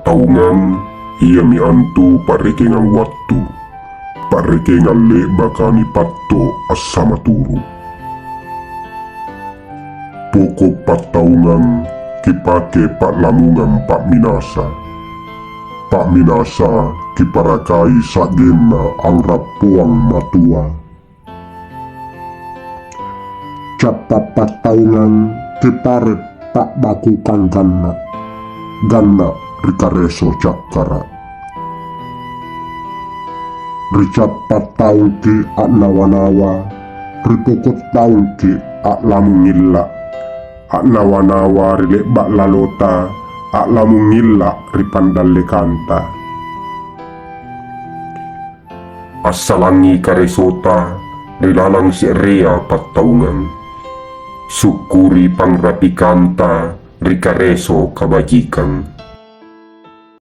pataungan ia miantu parekengang wattu. Parekengan le bakani patto asama turu. Poko pataungan kipake pak lamungan pak minasa. Pak minasa kiparakai sagena ang rapuang matua. Capa pataungan kiparet pak bakukan ganna rikareso cakara. Ricapat taungki ak nawa-nawa, ripokot taungki ak lamungilla. Ak nawa-nawa rilek bak lalota, ak lamungilla ripandalle kanta. Asalangi karesota, rilalang si rea pataungan. Sukuri pangrapi kanta, rikareso kabajikan.